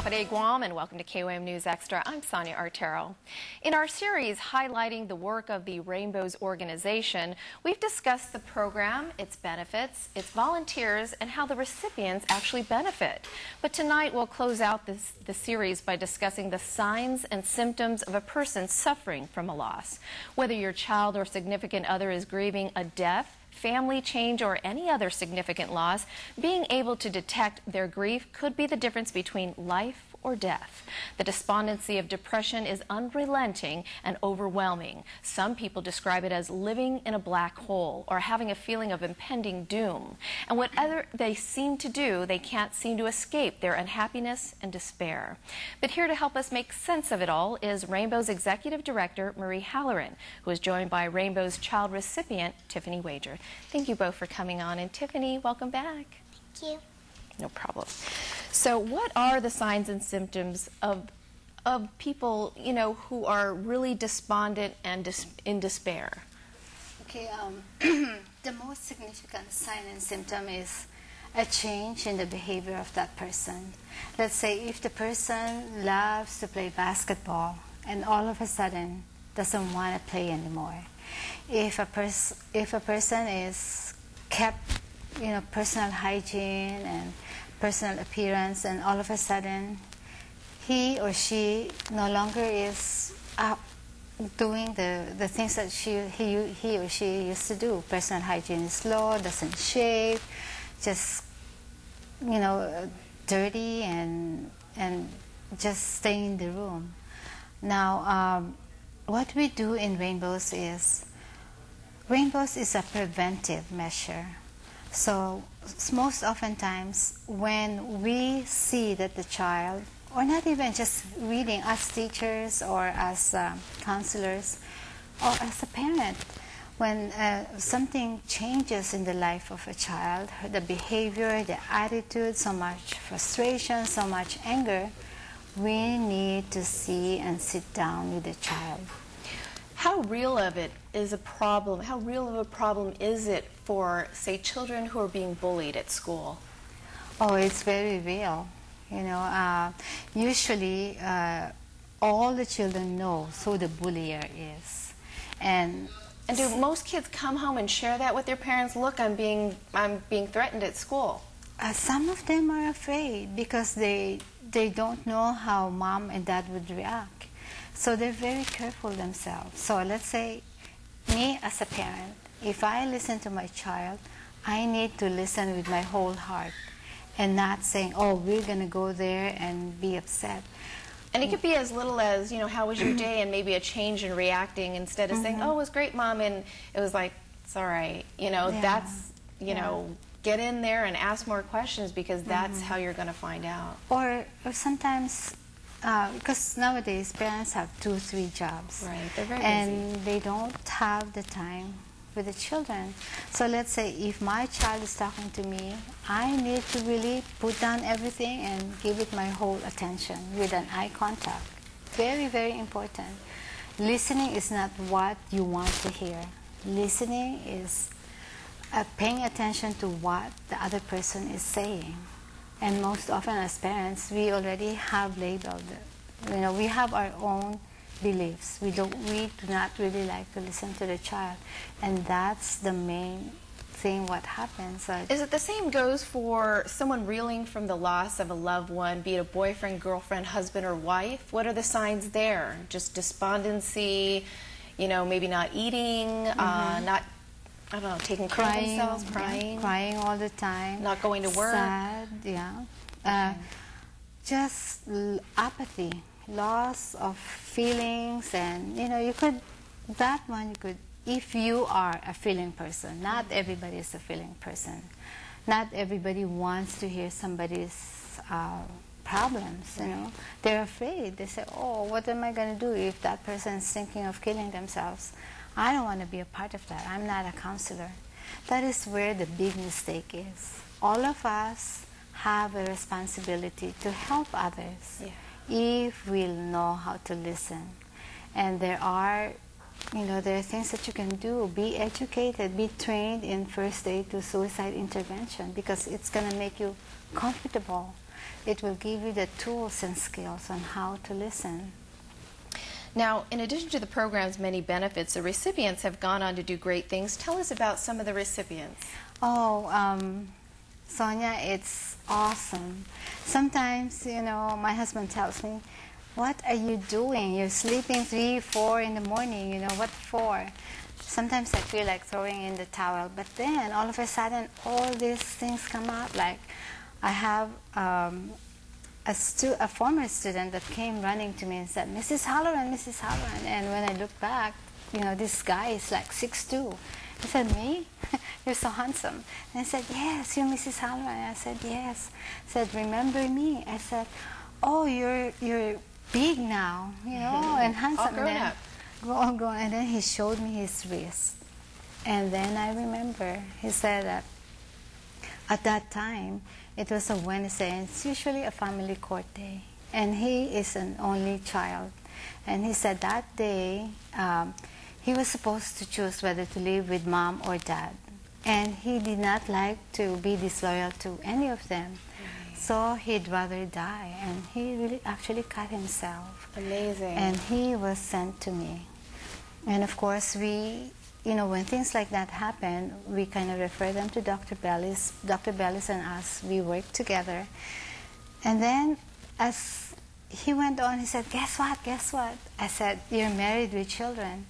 Kapade Guam, and welcome to KOM News Extra. I'm Sonia Artero. In our series highlighting the work of the Rainbows organization, we've discussed the program, its benefits, its volunteers, and how the recipients actually benefit. But tonight we'll close out the series by discussing the signs and symptoms of a person suffering from a loss. Whether your child or significant other is grieving a death, family change, or any other significant loss, being able to detect their grief could be the difference between life or death. The despondency of depression is unrelenting and overwhelming. Some people describe it as living in a black hole or having a feeling of impending doom. And whatever they seem to do, they can't seem to escape their unhappiness and despair. But here to help us make sense of it all is Rainbow's Executive Director, Marie Halloran, who is joined by Rainbow's child recipient, Tiffany Wager. Thank you both for coming on. And Tiffany, welcome back. Thank you. No problem. So what are the signs and symptoms of people, you know, who are really despondent and in despair? Okay, the most significant sign and symptom is a change in the behavior of that person. Let's say if the person loves to play basketball and all of a sudden doesn't want to play anymore. If a person is kept, you know, personal hygiene and personal appearance, and all of a sudden he or she no longer is doing the things that he or she used to do. Personal hygiene is low, doesn't shave, just, you know, dirty and just stay in the room. Now, what we do in Rainbows is a preventive measure. So most oftentimes when we see that the child, or not even just reading as teachers or as counselors or as a parent, when something changes in the life of a child, the behavior, the attitude, so much frustration, so much anger, we need to see and sit down with the child. How real of it is a problem? How real of a problem is it for, say, children who are being bullied at school? Oh, it's very real. You know, usually all the children know who the bullier is, and do most kids come home and share that with their parents? Look, I'm being threatened at school. Some of them are afraid because they don't know how mom and dad would react. So they're very careful themselves. So let's say me as a parent, if I listen to my child, I need to listen with my whole heart and not saying, oh, we're going to go there and be upset. And it could be as little as, you know, how was your day, and maybe a change in reacting instead of saying, oh, it was great, Mom, and it was like, it's all right. You know, that's, you know, get in there and ask more questions, because that's how you're going to find out. Or sometimes, because nowadays parents have 2-3 jobs. Right, they're very and busy. They don't have the time with the children. So let's say if my child is talking to me, I need to really put down everything and give it my whole attention with an eye contact. Very, very important. Listening is not what you want to hear. Listening is paying attention to what the other person is saying. And most often as parents, we already have labeled it. You know, we have our own beliefs. We do not really like to listen to the child. And that's the main thing what happens. Is it the same goes for someone reeling from the loss of a loved one, be it a boyfriend, girlfriend, husband, or wife? What are the signs there? Just despondency, you know, maybe not eating, not, I don't know, taking care of themselves, crying. Yeah, crying all the time. Not going to work. Sad, just apathy, loss of feelings, and, you know, you could, if you are a feeling person, not everybody is a feeling person. Not everybody wants to hear somebody's problems, you know. They're afraid. They say, oh, what am I going to do if that person is thinking of killing themselves? I don't want to be a part of that. I'm not a counselor. That is where the big mistake is. All of us have a responsibility to help others if we'll know how to listen. And there are, you know, there are things that you can do. Be educated, be trained in first aid to suicide intervention, because it's going to make you comfortable. it will give you the tools and skills on how to listen. Now, in addition to the program's many benefits, the recipients have gone on to do great things. Tell us about some of the recipients. Oh, Sonia, it's awesome. Sometimes, you know, my husband tells me, "What are you doing? You're sleeping 3, 4 in the morning, you know, what for?" Sometimes I feel like throwing in the towel, but then all of a sudden all these things come up. Like I have a former student that came running to me and said, "Mrs. Halloran, Mrs. Halloran." And when I look back, you know, this guy is like 6'2". He said, "Me? You're so handsome." And I said, "Yes, you're Mrs. Halloran." I said, "Yes." He said, "Remember me?" I said, "Oh, you're big now, you know, and handsome." All grown up. All grown. And then he showed me his wrist. And then I remember he said that at that time, it was a Wednesday, and it's usually a family court day. And he is an only child. And he said that day, he was supposed to choose whether to live with mom or dad. And he did not like to be disloyal to any of them. So he'd rather die. And he really actually cut himself. Amazing. And he was sent to me. And of course, we, you know, when things like that happen, we kind of refer them to Dr. Bellis. Dr. Bellis and us, we work together. And then as he went on, he said, "Guess what? Guess what?" I said, "You're married with children."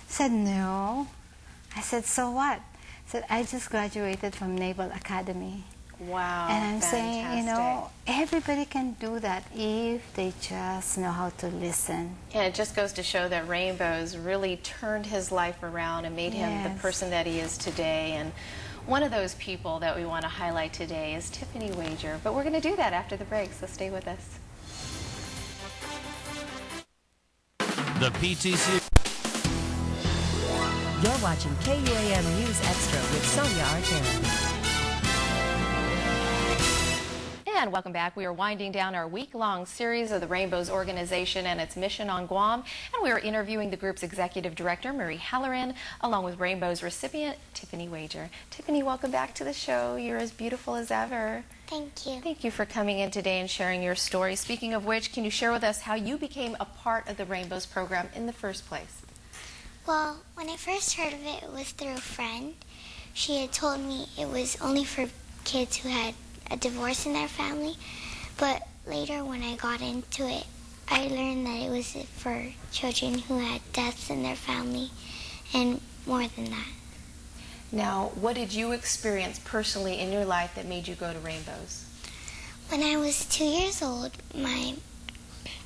He said, "No." I said, "So what?" He said, "I just graduated from Naval Academy." Wow. And I'm fantastic. saying, you know, everybody can do that if they just know how to listen. And it just goes to show that Rainbows really turned his life around and made him the Yes. person that he is today. And one of those people that we want to highlight today is Tiffany Wager. But we're going to do that after the break, so stay with us. The PTC. You're watching KUAM News Extra with Sonia Artero. And welcome back. We are winding down our week-long series of the Rainbows organization and its mission on Guam. And we are interviewing the group's executive director, Marie Halloran, along with Rainbows recipient, Tiffany Wager. Tiffany, welcome back to the show. You're as beautiful as ever. Thank you. Thank you for coming in today and sharing your story. Speaking of which, can you share with us how you became a part of the Rainbows program in the first place? Well, when I first heard of it, it was through a friend. She had told me it was only for kids who had a divorce in their family, but later when I got into it, I learned that it was for children who had deaths in their family and more than that. Now, what did you experience personally in your life that made you go to Rainbows? When I was 2 years old, my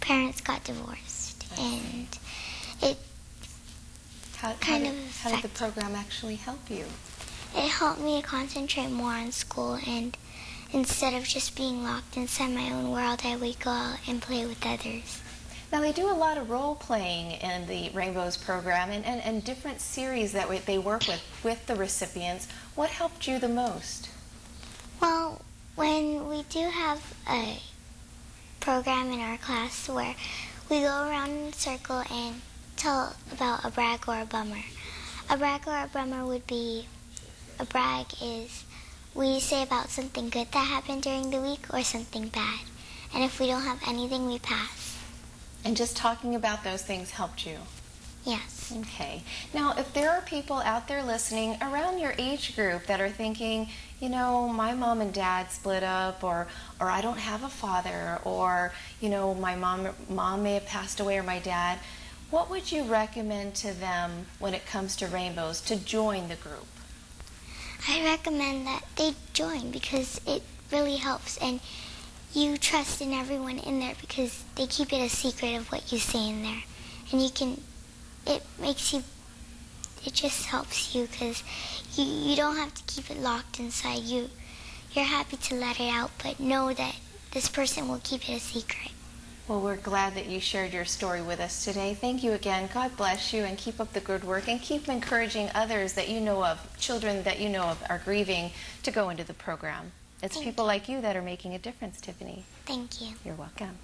parents got divorced, and it How kind did, of how did the affected. program actually help you? It helped me to concentrate more on school, and instead of just being locked inside my own world, I would go out and play with others. Now, they do a lot of role-playing in the Rainbows program and different series that they work with the recipients. What helped you the most? Well, when we do have a program in our class where we go around in a circle and tell about a brag or a bummer. A brag or a bummer would be, a brag is we say about something good that happened during the week or something bad. And if we don't have anything, we pass. And just talking about those things helped you? Yes. Okay. Now, if there are people out there listening around your age group that are thinking, you know, my mom and dad split up, or I don't have a father, or, you know, my mom may have passed away, or my dad, what would you recommend to them when it comes to Rainbows to join the group? I recommend that they join because it really helps, and you trust in everyone in there because they keep it a secret of what you say in there. And you can, it just helps you because you don't have to keep it locked inside you. You're happy to let it out, but know that this person will keep it a secret. Well, we're glad that you shared your story with us today. Thank you again. God bless you, and keep up the good work, and keep encouraging others that you know of, children that you know of are grieving, to go into the program. It's people like you that are making a difference, Tiffany. Thank you. You're welcome.